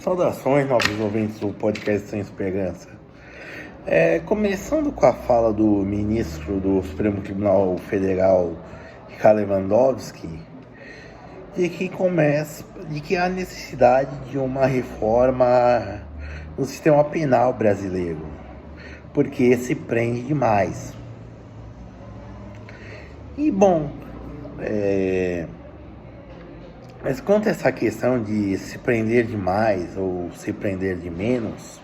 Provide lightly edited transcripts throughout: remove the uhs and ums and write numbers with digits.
Saudações, nobres ouvintes do podcast Sem Esperança. Começando com a fala do ministro do Supremo Tribunal Federal, Ricardo Lewandowski, de que há necessidade de uma reforma no sistema penal brasileiro, porque se prende demais. E bom, mas quanto a essa questão de se prender demais ou se prender de menos,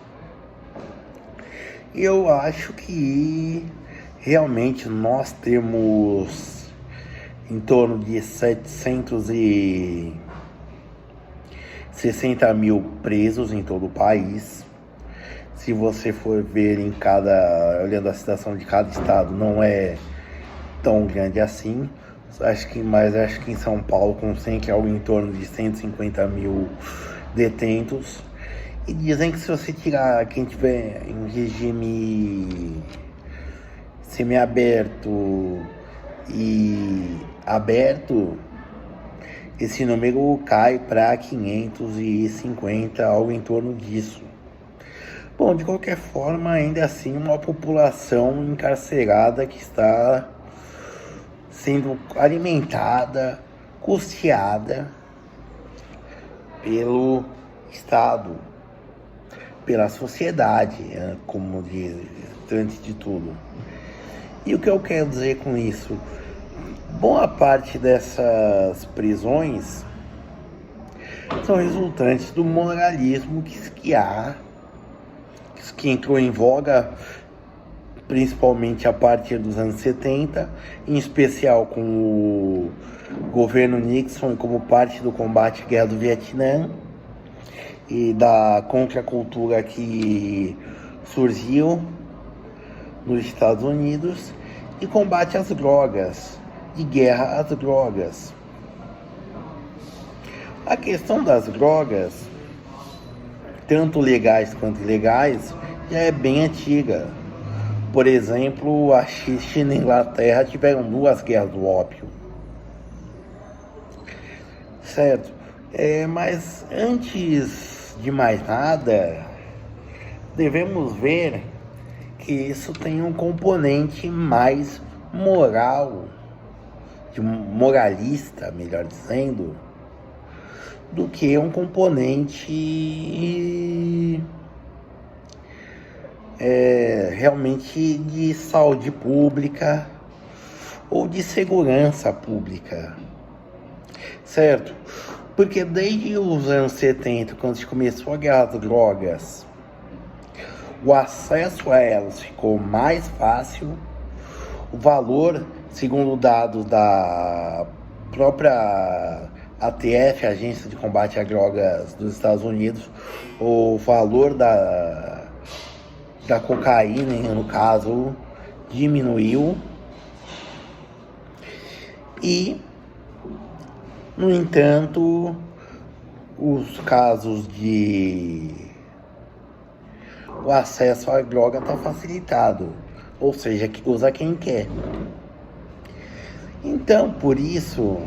eu acho que realmente nós temos em torno de 760 mil presos em todo o país. Se você for ver olhando a situação de cada estado, não é tão grande assim. Acho que em São Paulo consegue algo em torno de 150 mil detentos. E dizem que se você tirar quem tiver em regime semiaberto e aberto, esse número cai para 550, algo em torno disso. Bom, de qualquer forma, ainda assim, uma população encarcerada que está sendo alimentada, custeada pelo Estado, pela sociedade, como diz, antes de tudo. E o que eu quero dizer com isso? Boa parte dessas prisões são resultantes do moralismo que entrou em voga principalmente a partir dos anos 70, em especial com o governo Nixon, como parte do combate à Guerra do Vietnã e da contracultura que surgiu nos Estados Unidos, e combate às drogas, de guerra às drogas. A questão das drogas, tanto legais quanto ilegais, já é bem antiga. Por exemplo, a China e a Inglaterra tiveram 2 guerras do ópio. Certo? Mas antes de mais nada, devemos ver que isso tem um componente mais moral, moralista, melhor dizendo, do que um componente realmente de saúde pública ou de segurança pública, certo? Porque desde os anos 70, quando se começou a guerra das drogas, o acesso a elas ficou mais fácil, o valor, segundo dados da própria ATF, Agência de Combate a Drogas dos Estados Unidos, o valor da cocaína, no caso, diminuiu. E, no entanto, os casos o acesso à droga está facilitado, ou seja, que usa quem quer. Então, por isso,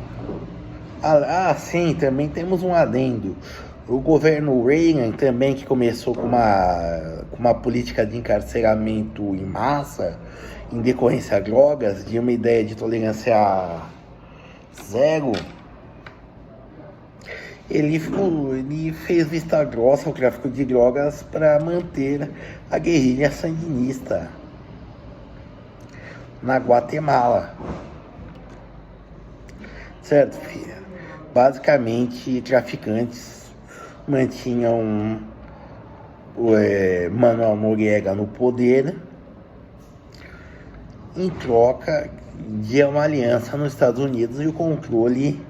sim, também temos um adendo. O governo Reagan também, que começou com uma política de encarceramento em massa, em decorrência a drogas, de uma ideia de tolerância zero, ele fez vista grossa ao tráfico de drogas para manter a guerrilha sandinista na Guatemala. Certo, filha? Basicamente, traficantes mantinham Manuel Noriega no poder em troca de uma aliança nos Estados Unidos e o controle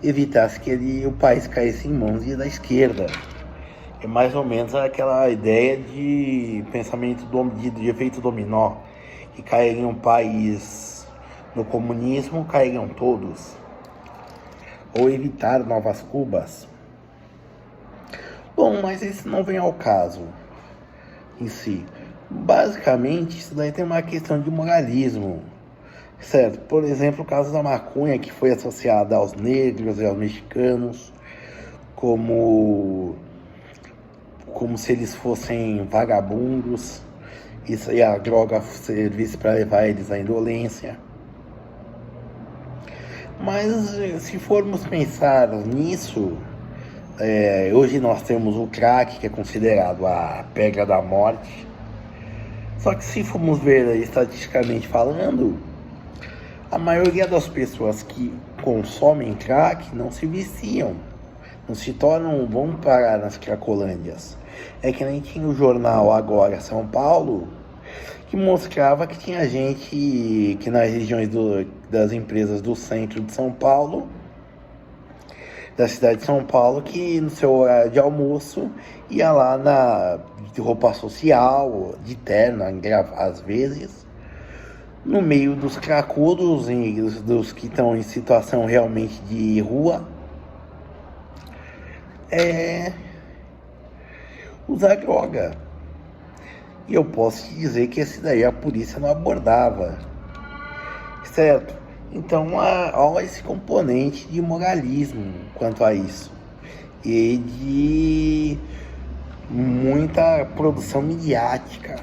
evitasse que o país caísse em mãos da esquerda. É mais ou menos aquela ideia de pensamento de efeito dominó, que cairia um país no comunismo, cairiam todos, ou evitar novas Cubas. Bom, mas isso não vem ao caso em si. Basicamente, isso daí tem uma questão de moralismo, certo? Por exemplo, o caso da maconha, que foi associada aos negros e aos mexicanos como como se eles fossem vagabundos, isso aí a droga servisse para levar eles à indolência. Mas se formos pensar nisso, hoje nós temos o crack, que é considerado a pedra da morte. Só que se formos ver estatisticamente falando, a maioria das pessoas que consomem crack não se viciam, não se tornam, vão parar nas cracolândias. É que nem tinha o jornal Agora São Paulo, que mostrava que tinha gente que nas regiões das empresas do centro de São Paulo, da cidade de São Paulo, que no seu horário de almoço ia lá de roupa social, de terno, às vezes, no meio dos cracudos e dos que estão em situação realmente de rua, usar droga. E eu posso te dizer que esse daí a polícia não abordava, certo? Então há esse componente de moralismo quanto a isso e de muita produção midiática,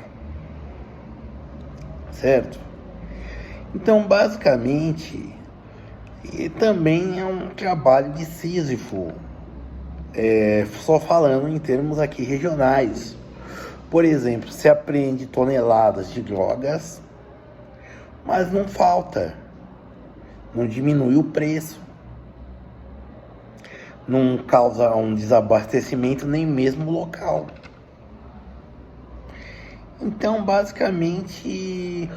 certo? Então, basicamente, e também é um trabalho de Sísifo, só falando em termos aqui regionais. Por exemplo, se apreende toneladas de drogas, mas não falta, não diminui o preço, não causa um desabastecimento nem mesmo local. Então, basicamente,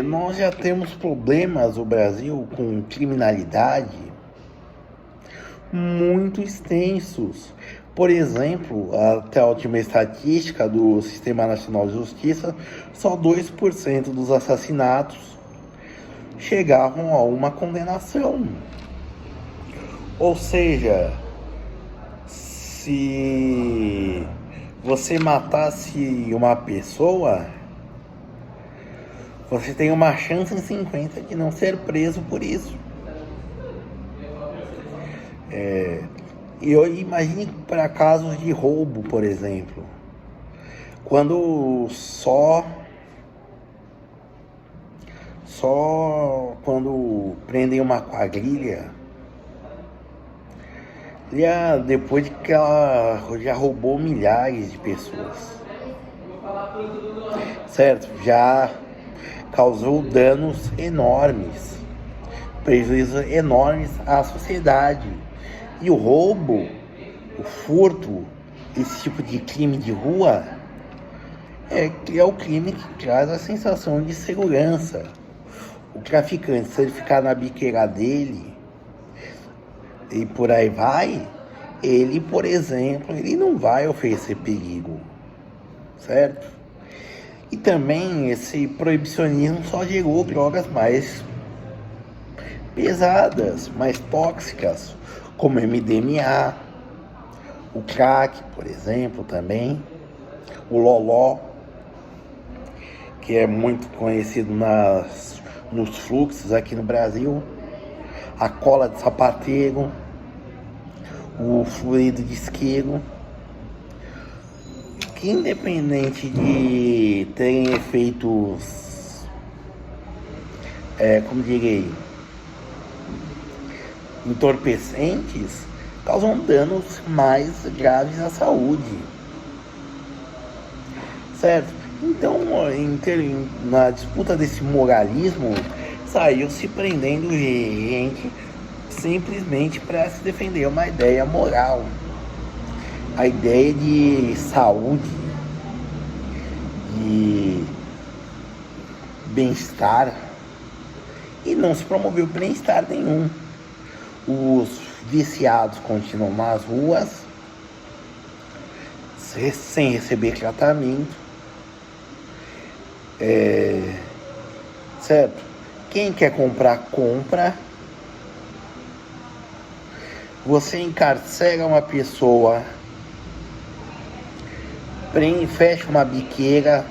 nós já temos problemas no Brasil com criminalidade muito extensos. Por exemplo, até a última estatística do Sistema Nacional de Justiça, só 2% dos assassinatos chegavam a uma condenação. Ou seja, se você matasse uma pessoa, você tem uma chance em 50 de não ser preso por isso. E eu imagine para casos de roubo, por exemplo, quando quando prendem uma quadrilha, depois de que ela já roubou milhares de pessoas, certo? Já causou danos enormes, prejuízos enormes à sociedade. E o roubo, o furto, esse tipo de crime de rua, é o crime que traz a sensação de segurança. O traficante, se ele ficar na biqueira dele e por aí vai, ele, por exemplo, ele não vai oferecer perigo, certo? E também esse proibicionismo só gerou drogas mais pesadas, mais tóxicas, como MDMA, o crack, por exemplo, também, o loló, que é muito conhecido nos fluxos aqui no Brasil, a cola de sapateiro, o fluido de isqueiro, que independente de terem efeitos, como direi, entorpecentes, causam danos mais graves à saúde, certo? Então, na disputa desse moralismo, saiu se prendendo gente simplesmente para se defender uma ideia moral, a ideia de saúde, de bem-estar, e não se promoveu bem-estar nenhum. Os viciados continuam nas ruas, sem receber tratamento, certo? Quem quer comprar, compra. Você encarcera uma pessoa, fecha uma biqueira,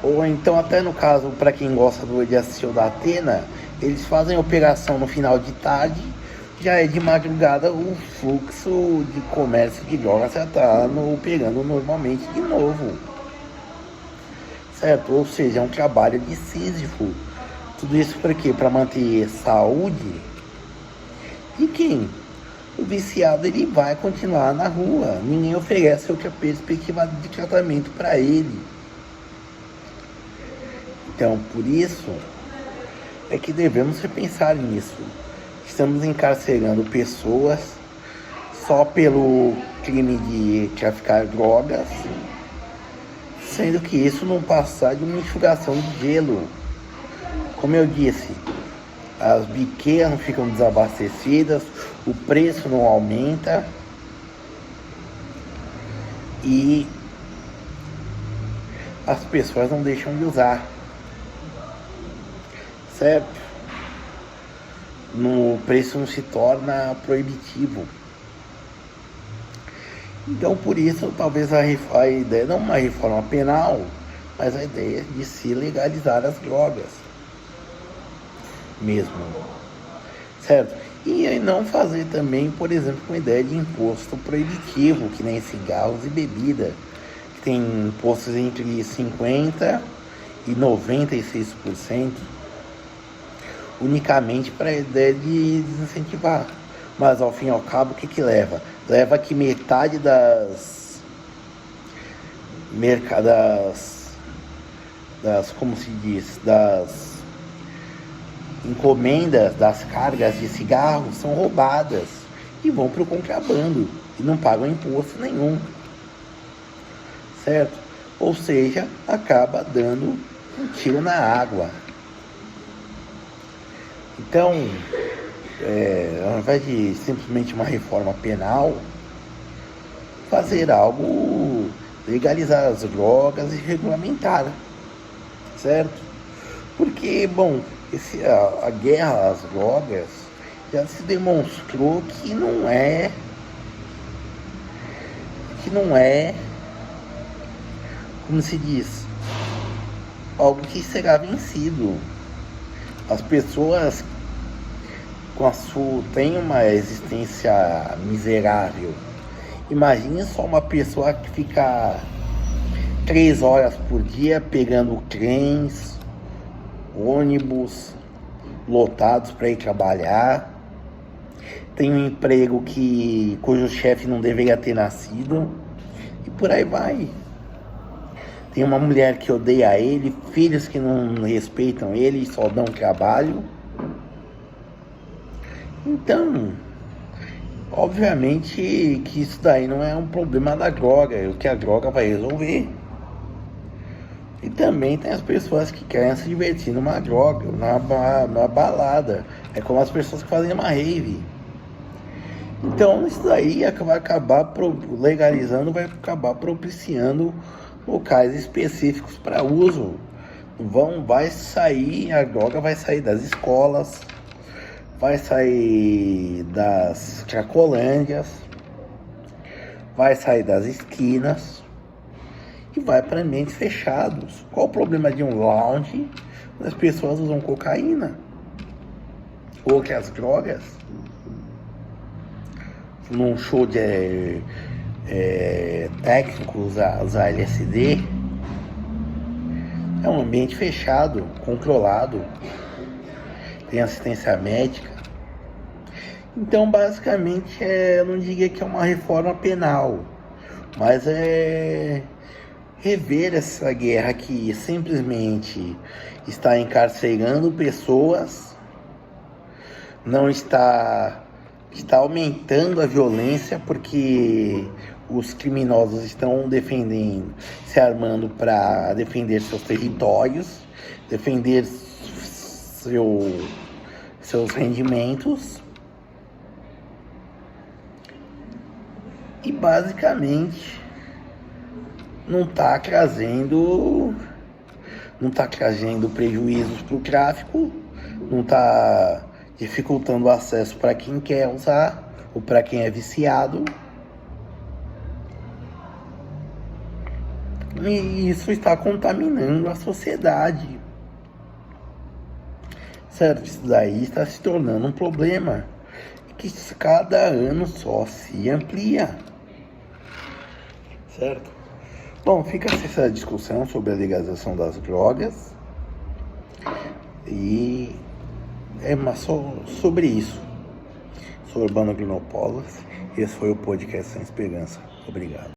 ou então até no caso, para quem gosta de assistir o da Atena, eles fazem operação no final de tarde, já é de madrugada, o fluxo de comércio de drogas já está operando normalmente de novo, certo? Ou seja, é um trabalho de Sísifo. Tudo isso para quê? Para manter saúde de quem? O viciado, ele vai continuar na rua, ninguém oferece outra perspectiva de tratamento para ele. Então, por isso é que devemos repensar nisso. Estamos encarcerando pessoas só pelo crime de traficar drogas, sendo que isso não passar de uma enxugação de gelo. Como eu disse, as biqueiras não ficam desabastecidas, o preço não aumenta e as pessoas não deixam de usar, certo? O preço não se torna proibitivo. Então, por isso, talvez a ideia não uma reforma penal, mas a ideia de se legalizar as drogas mesmo, certo? E aí não fazer também, por exemplo, uma ideia de imposto proibitivo, que nem cigarros e bebida, que tem impostos entre 50% e 96%, unicamente para a ideia de desincentivar. Mas ao fim e ao cabo, o que leva? Leva que metade das como se diz, das encomendas, das cargas de cigarros são roubadas e vão para o contrabando e não pagam imposto nenhum, certo? Ou seja, acaba dando um tiro na água. Então, ao invés de simplesmente uma reforma penal, fazer algo, legalizar as drogas e regulamentar, certo? Porque, bom, a guerra às drogas já se demonstrou que não é, como se diz, algo que será vencido. As pessoas têm uma existência miserável. Imagine só uma pessoa que fica 3 horas por dia pegando trens, ônibus lotados para ir trabalhar, tem um emprego cujo chefe não deveria ter nascido, e por aí vai. Tem uma mulher que odeia ele, filhos que não respeitam ele e só dão trabalho. Então, obviamente que isso daí não é um problema da droga, é o que a droga vai resolver. E também tem as pessoas que querem se divertir numa droga, numa balada. É como as pessoas que fazem uma rave. Então isso daí vai acabar legalizando, vai acabar propiciando locais específicos para uso. A droga vai sair das escolas, vai sair das cracolândias, vai sair das esquinas e vai para ambientes fechados. Qual o problema de um lounge onde as pessoas usam cocaína ou que as drogas? Num show de técnico usar LSD, é um ambiente fechado, controlado, tem assistência médica. Então, basicamente, eu não diria que é uma reforma penal, mas é rever essa guerra que simplesmente está encarcerando pessoas, não está aumentando a violência porque os criminosos estão se armando para defender seus territórios, defender seus rendimentos. E basicamente não está trazendo prejuízos para o tráfico, não está dificultando o acesso para quem quer usar ou para quem é viciado. E isso está contaminando a sociedade, certo? Isso daí está se tornando um problema que cada ano só se amplia, certo? Bom, fica essa discussão sobre a legalização das drogas e só sobre isso. Sou Urbano Grinopolis, esse foi o podcast Sem Esperança. Obrigado.